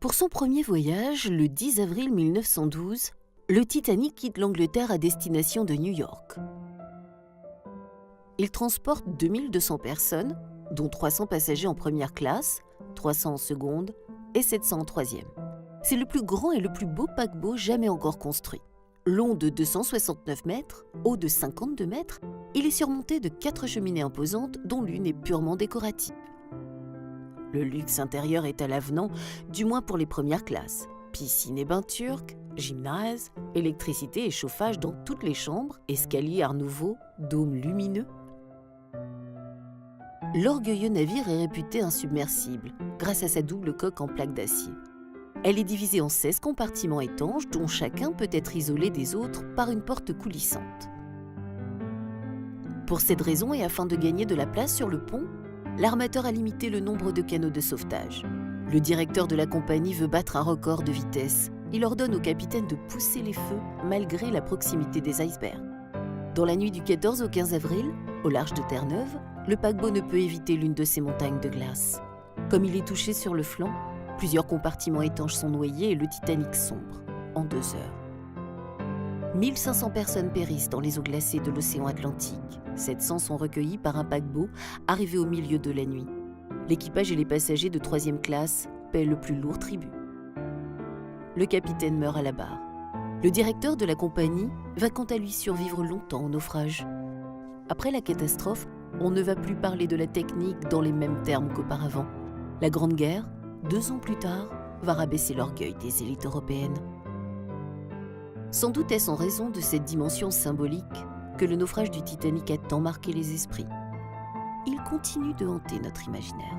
Pour son premier voyage, le 10 avril 1912, le Titanic quitte l'Angleterre à destination de New York. Il transporte 2200 personnes, dont 300 passagers en première classe, 300 en seconde et 700 en troisième. C'est le plus grand et le plus beau paquebot jamais encore construit. Long de 269 mètres, haut de 52 mètres, il est surmonté de 4 cheminées imposantes dont l'une est purement décorative. Le luxe intérieur est à l'avenant, du moins pour les premières classes. Piscine et bains turcs, gymnase, électricité et chauffage dans toutes les chambres, escalier art nouveau, dôme lumineux. L'orgueilleux navire est réputé insubmersible grâce à sa double coque en plaque d'acier. Elle est divisée en 16 compartiments étanches dont chacun peut être isolé des autres par une porte coulissante. Pour cette raison et afin de gagner de la place sur le pont, l'armateur a limité le nombre de canots de sauvetage. Le directeur de la compagnie veut battre un record de vitesse. Il ordonne au capitaine de pousser les feux malgré la proximité des icebergs. Dans la nuit du 14 au 15 avril, au large de Terre-Neuve, le paquebot ne peut éviter l'une de ces montagnes de glace. Comme il est touché sur le flanc, plusieurs compartiments étanches sont noyés et le Titanic sombre en 2 heures. 1500 personnes périssent dans les eaux glacées de l'océan Atlantique. 700 sont recueillis par un paquebot arrivé au milieu de la nuit. L'équipage et les passagers de 3e classe paient le plus lourd tribut. Le capitaine meurt à la barre. Le directeur de la compagnie va quant à lui survivre longtemps au naufrage. Après la catastrophe, on ne va plus parler de la technique dans les mêmes termes qu'auparavant. La Grande Guerre, 2 ans plus tard, va rabaisser l'orgueil des élites européennes. Sans doute est-ce en raison de cette dimension symbolique que le naufrage du Titanic a tant marqué les esprits. Il continue de hanter notre imaginaire.